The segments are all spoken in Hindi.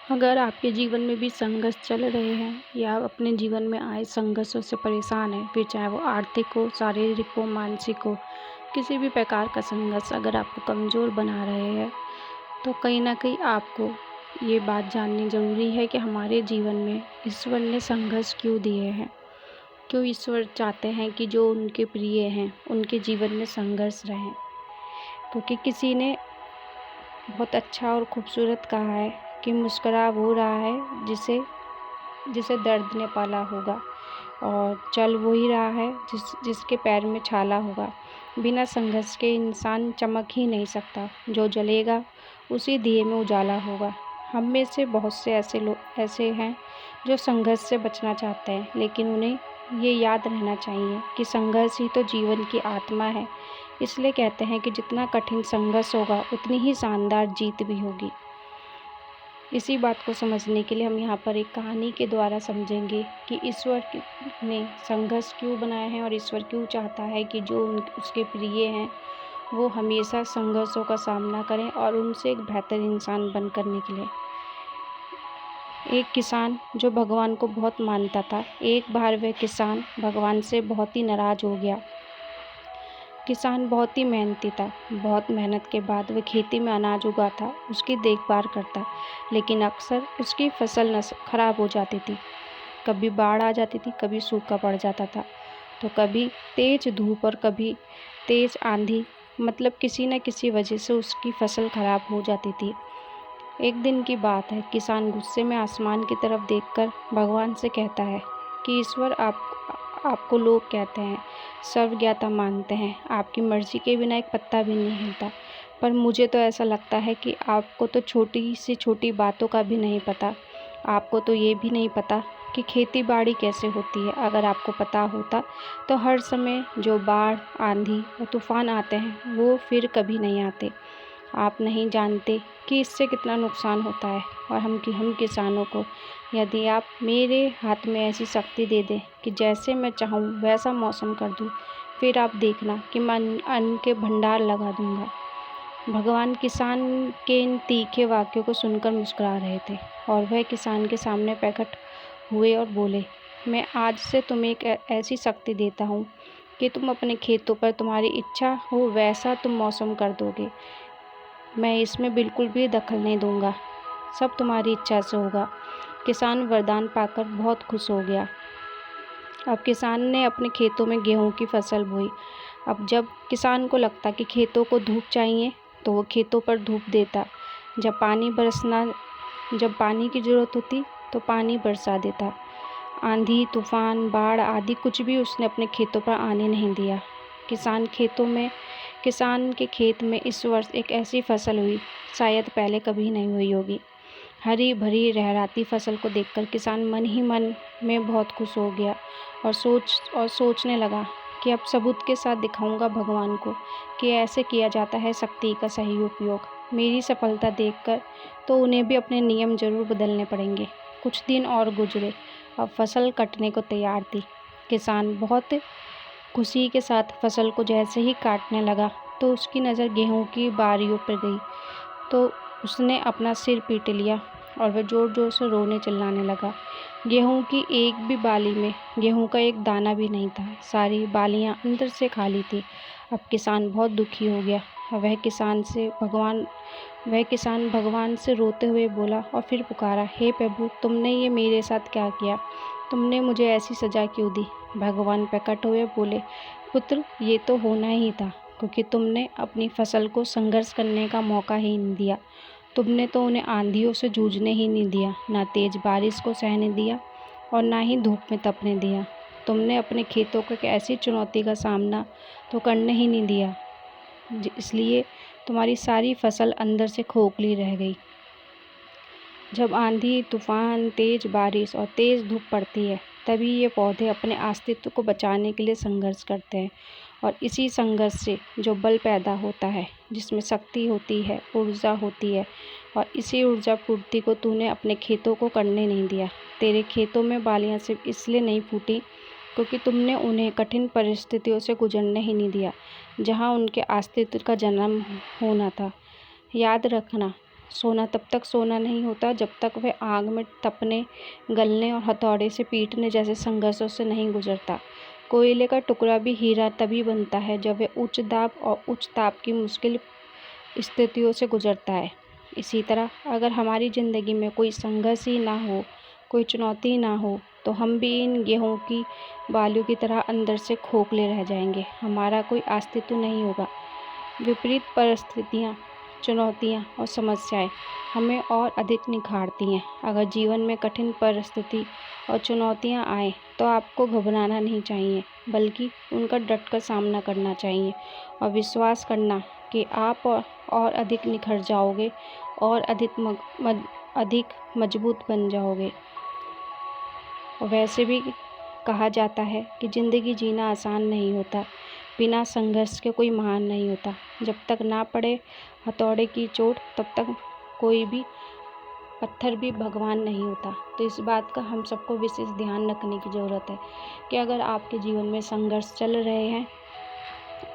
अगर आपके जीवन में भी संघर्ष चल रहे हैं या आप अपने जीवन में आए संघर्षों से परेशान हैं, फिर चाहे वो आर्थिक हो, शारीरिक हो, मानसिक हो, किसी भी प्रकार का संघर्ष अगर आपको कमज़ोर बना रहे हैं, तो कहीं न कहीं आपको ये बात जाननी ज़रूरी है कि हमारे जीवन में ईश्वर ने संघर्ष क्यों दिए हैं? क्यों ईश्वर चाहते हैं कि जो उनके प्रिय हैं, उनके जीवन में संघर्ष रहें? क्योंकि किसी ने बहुत अच्छा और खूबसूरत कहा है कि मुस्कुरा वो रहा है जिसे जिसे दर्द ने पाला होगा, और चल वो ही रहा है जिसके पैर में छाला होगा। बिना संघर्ष के इंसान चमक ही नहीं सकता। जो जलेगा उसी दिए में उजाला होगा। हम में से बहुत से ऐसे लोग ऐसे हैं जो संघर्ष से बचना चाहते हैं, लेकिन उन्हें ये याद रहना चाहिए कि संघर्ष ही तो जीवन की आत्मा है। इसलिए कहते हैं कि जितना कठिन संघर्ष होगा उतनी ही शानदार जीत भी होगी। इसी बात को समझने के लिए हम यहाँ पर एक कहानी के द्वारा समझेंगे कि ईश्वर ने संघर्ष क्यों बनाया है और ईश्वर क्यों चाहता है कि जो उसके प्रिय हैं वो हमेशा संघर्षों का सामना करें और उनसे एक बेहतर इंसान बनकर निकलें। एक किसान जो भगवान को बहुत मानता था, एक बार वह किसान भगवान से बहुत ही नाराज़ हो गया। किसान बहुत ही मेहनती था। बहुत मेहनत के बाद वह खेती में अनाज उगाता, उसकी देखभाल करता, लेकिन अक्सर उसकी फसल खराब हो जाती थी। कभी बाढ़ आ जाती थी, कभी सूखा पड़ जाता था, तो कभी तेज़ धूप और कभी तेज़ आंधी, मतलब किसी न किसी वजह से उसकी फसल खराब हो जाती थी। एक दिन की बात है, किसान गुस्से में आसमान की तरफ देखकर भगवान से कहता है कि ईश्वर, आपको लोग कहते हैं, सर्वज्ञता मानते हैं, आपकी मर्ज़ी के बिना एक पत्ता भी नहीं हिलता, पर मुझे तो ऐसा लगता है कि आपको तो छोटी से छोटी बातों का भी नहीं पता। आपको तो ये भी नहीं पता कि खेती बाड़ी कैसे होती है। अगर आपको पता होता तो हर समय जो बाढ़, आंधी और तूफ़ान आते हैं वो फिर कभी नहीं आते। आप नहीं जानते कि इससे कितना नुकसान होता है। और हम किसानों को, यदि आप मेरे हाथ में ऐसी शक्ति दे दें कि जैसे मैं चाहूँ वैसा मौसम कर दूँ, फिर आप देखना कि मैं अन्न के भंडार लगा दूँगा। भगवान किसान के इन तीखे वाक्यों को सुनकर मुस्कुरा रहे थे और वह किसान के सामने प्रकट हुए और बोले, मैं आज से तुम्हें एक ऐसी शक्ति देता हूँ कि तुम अपने खेतों पर तुम्हारी इच्छा हो वैसा तुम मौसम कर दोगे। मैं इसमें बिल्कुल भी दखल नहीं दूंगा, सब तुम्हारी इच्छा से होगा। किसान वरदान पाकर बहुत खुश हो गया। अब किसान ने अपने खेतों में गेहूं की फसल बोई। अब जब किसान को लगता कि खेतों को धूप चाहिए तो वो खेतों पर धूप देता। जब पानी की ज़रूरत होती तो पानी बरसा देता। आंधी, तूफान, बाढ़ आदि कुछ भी उसने अपने खेतों पर आने नहीं दिया। किसान के खेत में इस वर्ष एक ऐसी फसल हुई, शायद पहले कभी नहीं हुई होगी। हरी भरी लहराती फसल को देखकर किसान मन ही मन में बहुत खुश हो गया और सोचने लगा कि अब सबूत के साथ दिखाऊंगा भगवान को कि ऐसे किया जाता है शक्ति का सही उपयोग। मेरी सफलता देखकर तो उन्हें भी अपने नियम जरूर बदलने पड़ेंगे। कुछ दिन और गुजरे। अब फसल कटने को तैयार थी। किसान बहुत खुशी के साथ फसल को जैसे ही काटने लगा तो उसकी नज़र गेहूं की बारियों पर गई, तो उसने अपना सिर पीट लिया और वह ज़ोर ज़ोर से रोने चिल्लाने लगा। गेहूं की एक भी बाली में गेहूं का एक दाना भी नहीं था। सारी बालियां अंदर से खाली थी। अब किसान बहुत दुखी हो गया। वह किसान भगवान से रोते हुए बोला और फिर पुकारा, हे प्रभु, तुमने ये मेरे साथ क्या किया? तुमने मुझे ऐसी सज़ा क्यों दी? भगवान प्रकट हुए बोले, पुत्र, ये तो होना ही था, क्योंकि तुमने अपनी फसल को संघर्ष करने का मौका ही नहीं दिया। तुमने तो उन्हें आंधियों से जूझने ही नहीं दिया, ना तेज़ बारिश को सहने दिया और ना ही धूप में तपने दिया। तुमने अपने खेतों को एक ऐसी चुनौती का सामना तो करने ही नहीं दिया, इसलिए तुम्हारी सारी फसल अंदर से खोखली रह गई। जब आंधी, तूफान, तेज बारिश और तेज़ धूप पड़ती है, तभी ये पौधे अपने अस्तित्व को बचाने के लिए संघर्ष करते हैं। और इसी संघर्ष से जो बल पैदा होता है, जिसमें शक्ति होती है, ऊर्जा होती है, और इसी ऊर्जा पूर्ति को तूने अपने खेतों को करने नहीं दिया। तेरे खेतों में बालियां सिर्फ इसलिए नहीं फूटी क्योंकि तुमने उन्हें कठिन परिस्थितियों से गुजरने ही नहीं दिया, जहाँ उनके अस्तित्व का जन्म होना था। याद रखना, सोना तब तक सोना नहीं होता जब तक वह आग में तपने, गलने और हथौड़े से पीटने जैसे संघर्षों से नहीं गुजरता। कोयले का टुकड़ा भी हीरा तभी बनता है जब वह उच्च दाब और उच्च ताप की मुश्किल स्थितियों से गुजरता है। इसी तरह अगर हमारी ज़िंदगी में कोई संघर्ष ही ना हो, कोई चुनौती ना हो, तो हम भी इन गेहूं की बालियों की तरह अंदर से खोखले रह जाएंगे। हमारा कोई अस्तित्व नहीं होगा। विपरीत परिस्थितियाँ, चुनौतियाँ और समस्याएं हमें और अधिक निखारती हैं। अगर जीवन में कठिन परिस्थिति और चुनौतियाँ आए तो आपको घबराना नहीं चाहिए, बल्कि उनका डटकर सामना करना चाहिए और विश्वास करना कि आप और अधिक निखर जाओगे और अधिक मजबूत बन जाओगे। और वैसे भी कहा जाता है कि ज़िंदगी जीना आसान नहीं होता, बिना संघर्ष के कोई महान नहीं होता। जब तक ना पड़े हथौड़े की चोट तब तक कोई भी पत्थर भी भगवान नहीं होता। तो इस बात का हम सबको विशेष ध्यान रखने की ज़रूरत है कि अगर आपके जीवन में संघर्ष चल रहे हैं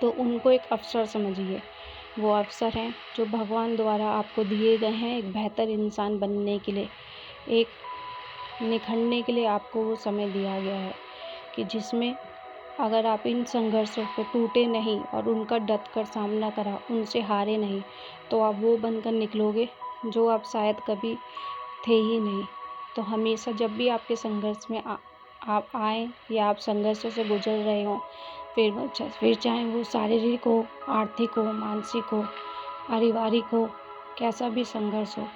तो उनको एक अवसर समझिए। वो अवसर हैं जो भगवान द्वारा आपको दिए गए हैं एक बेहतर इंसान बनने के लिए, एक निखरने के लिए आपको वो समय दिया गया है कि जिसमें अगर आप इन संघर्षों पे टूटे नहीं और उनका डट कर सामना करा, उनसे हारे नहीं, तो आप वो बनकर निकलोगे जो आप शायद कभी थे ही नहीं। तो हमेशा जब भी आपके संघर्ष में आप आए या आप संघर्षों से गुजर रहे हों, फिर चाहे वो शारीरिक हो, आर्थिक हो, मानसिक हो, पारिवारिक हो, कैसा भी संघर्ष हो,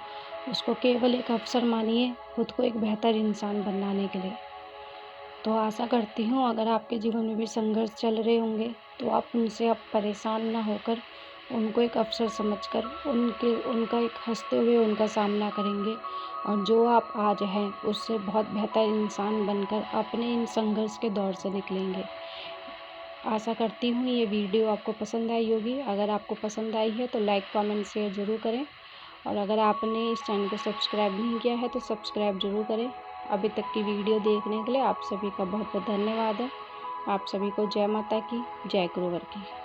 उसको केवल एक अवसर मानिए खुद को एक बेहतर इंसान बनाने के लिए। तो आशा करती हूँ अगर आपके जीवन में भी संघर्ष चल रहे होंगे तो आप उनसे अब परेशान ना होकर उनको एक अवसर समझकर उनका एक हंसते हुए उनका सामना करेंगे और जो आप आज हैं उससे बहुत बेहतर इंसान बनकर अपने इन संघर्ष के दौर से निकलेंगे। आशा करती हूँ ये वीडियो आपको पसंद आई होगी। अगर आपको पसंद आई है तो लाइक, कमेंट, शेयर ज़रूर करें और अगर आपने इस चैनल को सब्सक्राइब नहीं किया है तो सब्सक्राइब ज़रूर करें। अभी तक की वीडियो देखने के लिए आप सभी का बहुत बहुत धन्यवाद है। आप सभी को जय माता की, जय गुरुवर की।